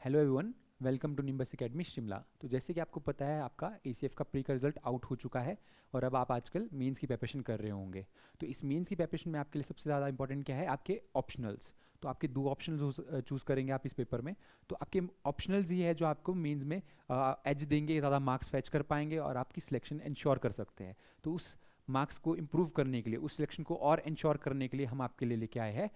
Hello everyone, welcome to Nimbus academy Shimla. तो जैसे कि आपको पता है, आपका एसीएफ का प्री का रिजल्ट आउट हो चुका है और अब आप आजकल मेंस की प्रिपरेशन कर रहे होंगे। तो इस मेंस की प्रिपरेशन में आपके लिए सबसे ज़्यादा इंपॉर्टेंट क्या है? आपके ऑप्शनल्स। तो आपके दो ऑप्शनल्स चूज़ करेंगे आप इस पेपर में। तो आपके ऑप्शनल्स ये है जो आपको मेंस में एज देंगे, ज़्यादा मार्क्स फैच कर पाएंगे और आपकी सिलेक्शन इंश्योर कर सकते हैं। तो उस मार्क्स को इम्प्रूव करने के लिए, उस सिलेक्शन को और इंश्योर करने के लिए हम आपके लिए लेके आए हैं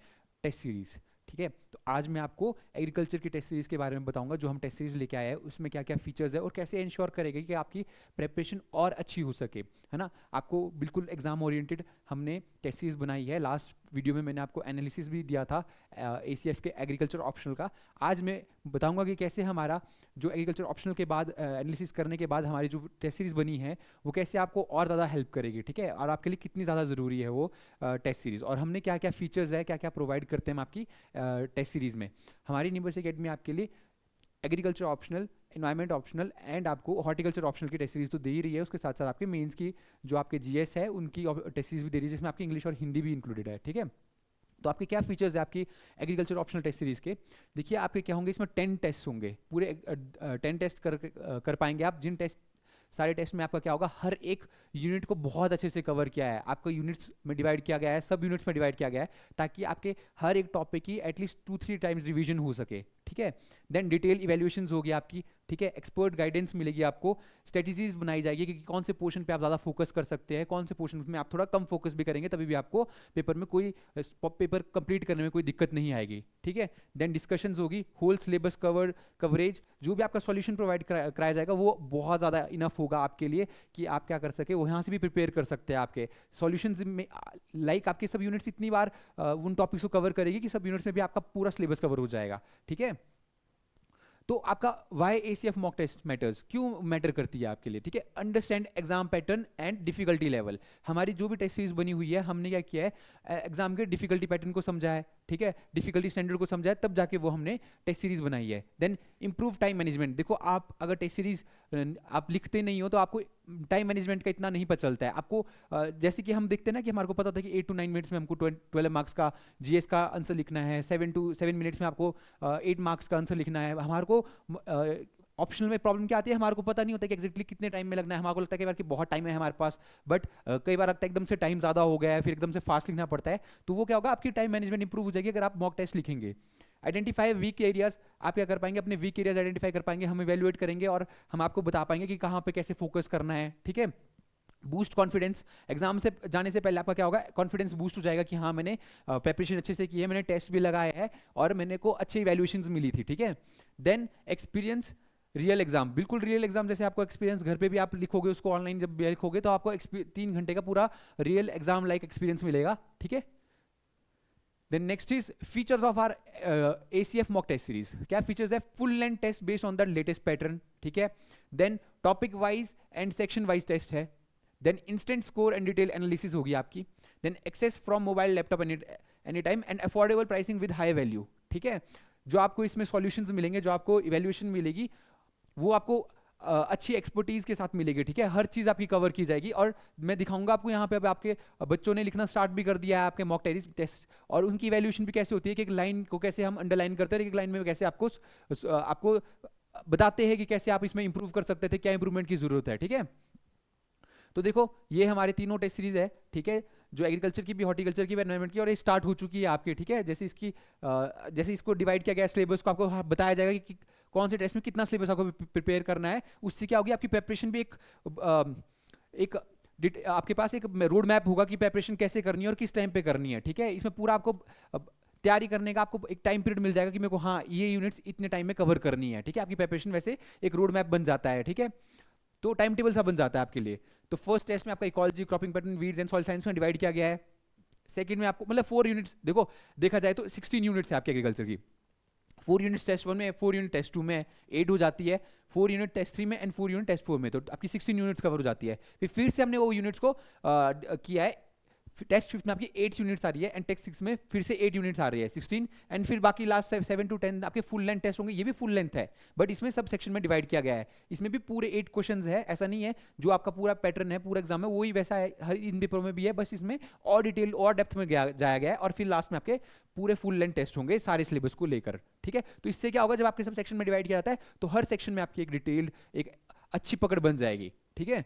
टेस्ट सीरीज़। ठीक है, तो आज मैं आपको एग्रीकल्चर की टेस्ट सीरीज़ के बारे में बताऊंगा। जो हम टेस्ट सीरीज़ लेके आए हैं उसमें क्या क्या फीचर्स है और कैसे इंश्योर करेगा कि आपकी प्रेपरेशन और अच्छी हो सके, है ना। आपको बिल्कुल एग्जाम ओरिएंटेड हमने टेस्ट सीरीज़ बनाई है। लास्ट वीडियो में मैंने आपको एनालिसिस भी दिया था एसीएफ के एग्रीकल्चर ऑप्शनल का। आज मैं बताऊंगा कि कैसे हमारा जो एग्रीकल्चर ऑप्शनल के बाद एनालिसिस करने के बाद हमारी जो टेस्ट सीरीज़ बनी है वो कैसे आपको और ज़्यादा हेल्प करेगी, ठीक है, और आपके लिए कितनी ज़्यादा ज़रूरी है वो टेस्ट सीरीज़, और हमने क्या क्या फीचर्स है, क्या क्या प्रोवाइड करते हैं हम आपकी टेस्ट सीरीज़ में। हमारी निम्बस एकेडमी आपके लिए agriculture optional, environment optional and आपको हॉर्टिकल्चर ऑप्शनल की टेस्ट सीरीज तो दे ही रही है। उसके साथ साथ आपके मेंस की जो आपके जीएस है उनकी टेस्ट सीरीज भी दे रही है, जिसमें आपकी इंग्लिश और हिंदी भी इंक्लूडेड है। ठीक है, तो आपके क्या फीचर्स है आपकी एग्रीकल्चर ऑप्शनल टेस्ट सीरीज के? देखिए, आपके क्या होंगे, इसमें 10 टेस्ट होंगे, पूरे 10 टेस्ट कर पाएंगे आप। जिन टेस्ट, सारे टेस्ट में आपका क्या होगा, हर एक यूनिट को बहुत अच्छे से कवर किया है। आपको यूनिट्स में डिवाइड किया गया है, सब यूनिट्स में डिवाइड किया गया है, ताकि आपके हर एक टॉपिक की एटलीस्ट 2-3 टाइम्स रिवीजन हो सके। ठीक है, देन डिटेल इवेल्युएशन होगी आपकी। ठीक है, एक्सपर्ट गाइडेंस मिलेगी आपको, स्ट्रेटजीज बनाई जाएगी कि कौन से पोर्शन पे आप ज़्यादा फोकस कर सकते हैं, कौन से पोर्शन में आप थोड़ा कम फोकस भी करेंगे तभी भी आपको पेपर में कोई पेपर कंप्लीट करने में कोई दिक्कत नहीं आएगी। ठीक है, देन डिस्कशंस होगी, होल सिलेबस कवरेज, जो भी आपका सॉल्यूशन प्रोवाइड कराया जाएगा वो बहुत ज़्यादा इनफ होगा आपके लिए कि आप क्या कर सके, वो यहाँ से भी प्रिपेयर कर सकते हैं आपके सॉल्यूशंस में। लाइक आपके सब यूनिट्स इतनी बार उन टॉपिक्स को कवर करेगी कि सब यूनिट्स में भी आपका पूरा सिलेबस कवर हो जाएगा। ठीक है, तो आपका why ACF mock test matters, क्यों मैटर करती है आपके लिए? ठीक है, understand exam pattern and difficulty level. हमारी जो भी टेस्ट सीरीज बनी हुई है, हमने क्या किया है, एग्जाम के डिफिकल्टी पैटर्न को समझा है, ठीक है, डिफिकल्टी स्टैंडर्ड को समझा है, तब जाके वो हमने टेस्ट सीरीज बनाई है। Then improve time management. देखो, आप अगर टेस्ट सीरीज आप लिखते नहीं हो तो आपको टाइम मैनेजमेंट का इतना नहीं पता चलता है आपको। जैसे कि हम देखते हैं ना कि हमारे को पता था कि 8 to 9 मिनट्स में हमको 12 मार्क्स का जीएस का आंसर लिखना है, 7 मिनट्स में आपको 8 मार्क्स का आंसर लिखना है। हमारे को ऑप्शनल में प्रॉब्लम क्या आती है, हमारे को पता नहीं होता कि एग्जैक्टली कितने टाइम में लगना है। हमारे को लगता है कई बार कि बहुत टाइम है हमारे पास, बट कई बार लगता है एकदम से टाइम ज़्यादा हो गया है, फिर एकदम से फास्ट लिखना पड़ता है। तो वो क्या होगा, आपकी टाइम मैनेजमेंट इंप्रूव हो जाएगी अगर आप मॉक टेस्ट लिखेंगे। आइडेंटिफाई वीक एरियाज, आप क्या कर पाएंगे, अपने वीक एरियाज आइडेंटिफाई कर पाएंगे, हम इवेल्युएट करेंगे और हम आपको बता पाएंगे कि कहाँ पे कैसे फोकस करना है। ठीक है, बूस्ट कॉन्फिडेंस, एग्जाम से जाने से पहले आपका क्या होगा, कॉन्फिडेंस बूस्ट हो जाएगा कि हाँ मैंने प्रिपरेशन अच्छे से की है, मैंने टेस्ट भी लगाया है और मैंने को अच्छी इवैल्यूएशंस मिली थी। ठीक है, देन एक्सपीरियंस रियल एग्जाम, बिल्कुल रियल एग्जाम जैसे आपको एक्सपीरियंस घर पे भी आप लिखोगे उसको, ऑनलाइन जब भी लिखोगे तो आपको 3 घंटे का पूरा रियल एग्जाम लाइक एक्सपीरियंस मिलेगा। ठीक है, then next is features of R ACF mock test series. क्या फीचर्स है? Full length test based on the latest pattern. ठीक है, then topic wise and section wise test है। Then instant score and detail analysis होगी आपकी। Then access from mobile laptop any time and affordable pricing with high value. ठीक है, जो आपको इसमें सॉल्यूशंस मिलेंगे, जो आपको इवैल्यूएशन मिलेगी, वो आपको अच्छी एक्सपर्टीज के साथ मिलेगी। ठीक है, हर चीज आपकी कवर की जाएगी और मैं दिखाऊंगा आपको यहाँ पे। अब आपके बच्चों ने लिखना स्टार्ट भी कर दिया है आपके मॉक टेस्ट, और उनकी इवैल्यूएशन भी कैसे होती है कि एक लाइन को कैसे हम अंडरलाइन करते हैं, एक लाइन में कैसे आपको बताते हैं कि कैसे आप इसमें इंप्रूव कर सकते थे, क्या इंप्रूवमेंट की जरूरत है। ठीक है, तो देखो ये हमारे तीनों टेस्ट सीरीज है। ठीक है, जो एग्रीकल्चर की भी, हॉर्टिकल्चर की भी, एनवायरमेंट की, और ये स्टार्ट हो चुकी है आपकी। ठीक है, जैसे इसको डिवाइड किया गया सिलेबस को आपको बताया जाएगा कि कौन से टेस्ट में कितना सिलेबस आपको प्रिपेयर करना है। उससे क्या होगी, आपकी प्रेपरेशन भी एक आपके पास एक रोड मैप होगा कि प्रेपरेशन कैसे करनी है और किस टाइम पे करनी है। ठीक है, इसमें पूरा आपको तैयारी करने का आपको एक टाइम पीरियड मिल जाएगा कि मेरे को हाँ ये यूनिट्स इतने टाइम में कवर करनी है। ठीक है, आपकी प्रेपरेशन वैसे एक रोड मैप बन जाता है। ठीक है, तो टाइम टेबल सा बन जाता है आपके लिए। तो फर्स्ट टेस्ट में आपका ecology, cropping pattern, weeds and soil science में डिवाइड किया गया है। सेकंड में आपको मतलब 4 यूनिट्स, देखो देखा जाए तो 16 यूनिट्स है आपके एग्रीकल्चर की। 4 यूनिट टेस्ट 1 में, 4 यूनिट टेस्ट 2 में, 8 हो जाती है, 4 यूनिट टेस्ट 3 में एंड 4 यूनिट टेस्ट 4 में, तो आपकी 16 यूनिट्स कवर हो जाती है। फिर से हमने वो यूनिट्स को किया है टेस्ट 5 में आपकी 8 यूनिट्स आ रही है एंड टेस्ट 6 में फिर से 8 यूनिट्स आ रही है 16, एंड फिर बाकी लास्ट 7 to 10 आपके फुल लेंथ टेस्ट होंगे, ये भी फुल लेंथ है बट इसमें सब सेक्शन में डिवाइड किया गया है। इसमें भी पूरे 8 क्वेश्चंस है, ऐसा नहीं है जो आपका पूरा पैटर्न है पूरा एग्जाम में वही वैसा है हर इन पेपरों में भी है, बस इसमें और डिटेल और डेप्थ में जाया गया है और फिर लास्ट में आपके पूरे फुल लेंथ टेस्ट होंगे सारे सिलेबस को लेकर, ठीक है। तो इससे क्या होगा, जब आपके सब सेक्शन में डिवाइड किया जाता है तो हर सेक्शन में आपकी एक डिटेल्ड एक अच्छी पकड़ बन जाएगी, ठीक है।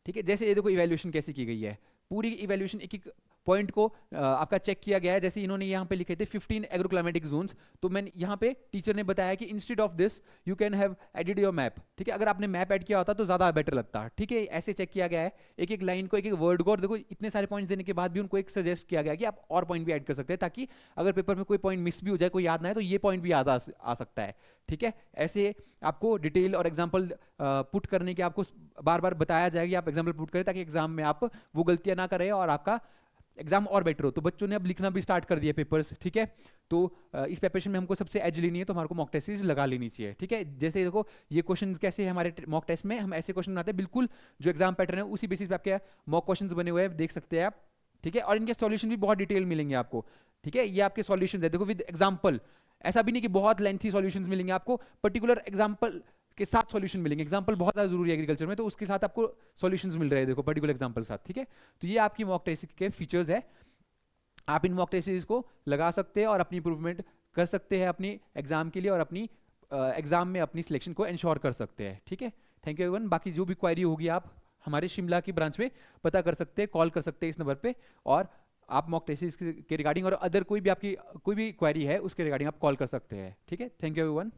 ठीक है, जैसे ये देखो इवैल्यूएशन कैसे की गई है, पूरी इवैल्यूएशन एक एक पॉइंट को आपका चेक किया गया है। जैसे इन्होंने यहाँ पे लिखे थे 15 एग्रोक्लाइमेटिक जोन्स, तो मैंने यहाँ पे टीचर ने बताया कि instead of this you can have added your map, ठीक है। अगर आपने मैप ऐड किया होता तो ज़्यादा बेटर लगता, ठीक है। ऐसे चेक किया गया है एक एक लाइन को, एक एक वर्ड को, और देखो इतने सारे पॉइंट्स देने के बाद भी उनको एक सजेस्ट किया गया कि आप और पॉइंट भी ऐड कर सकते हैं ताकि अगर पेपर में कोई पॉइंट मिस भी हो जाए, कोई याद ना है, तो ये पॉइंट भी याद आ सकता है, ठीक है। ऐसे आपको डिटेल और एग्जाम्पल पुट करने के आपको बार बार बताया जाएगा कि आप एग्जाम्पल पुट करें ताकि एग्जाम में आप वो गलतियां ना करें और आपका एग्जाम और बेटर हो। तो बच्चों ने अब लिखना भी स्टार्ट कर दिया पेपर्स, ठीक है। तो इस प्रिपरेशन में हमको सबसे एज लेनी है तो हमारे को मॉक टेस्ट सीरीज लगा लेनी चाहिए, ठीक है। जैसे देखो ये क्वेश्चंस कैसे है हमारे मॉक टेस्ट में, हम ऐसे क्वेश्चन बनाते हैं बिल्कुल जो एग्जाम पैटर्न है उसी बेसिस पे आपके मॉक क्वेश्चंस बने हुए हैं, देख सकते हैं आप, ठीक है। और इनके सॉल्यूशन भी बहुत डिटेल मिलेंगे आपको, ठीक है। ये आपके सॉल्यूशन है देखो विद एग्जाम्पल, ऐसा भी नहीं कि बहुत लेंथी सॉल्यूशंस मिलेंगे आपको, पर्टिकुलर एग्जाम्पल के साथ सॉल्यूशन मिलेंगे। एग्जाम्पल बहुत ज़्यादा जरूरी है एग्रीकल्चर में, तो उसके साथ आपको सॉल्यूशंस मिल रहे हैं देखो पर्टिकुलर एग्जाम्पल के साथ, ठीक है। तो ये आपकी मॉक टेस्ट के फीचर्स है, आप इन मॉक टेस्ट सीरीज को लगा सकते हैं और अपनी इंप्रूवमेंट कर सकते हैं अपनी एग्जाम के लिए और अपनी एग्जाम में अपनी सिलेक्शन को इंश्योर कर सकते हैं, ठीक है। Thank you everyone. बाकी जो भी क्वेरी होगी आप हमारे शिमला की ब्रांच में पता कर सकते हैं, कॉल कर सकते हैं इस नंबर पे, और आप मॉक टेस्ट के रिगार्डिंग और अदर कोई भी आपकी कोई भी क्वेरी है उसके रिगार्डिंग आप कॉल कर सकते हैं, ठीक है। Thank you everyone.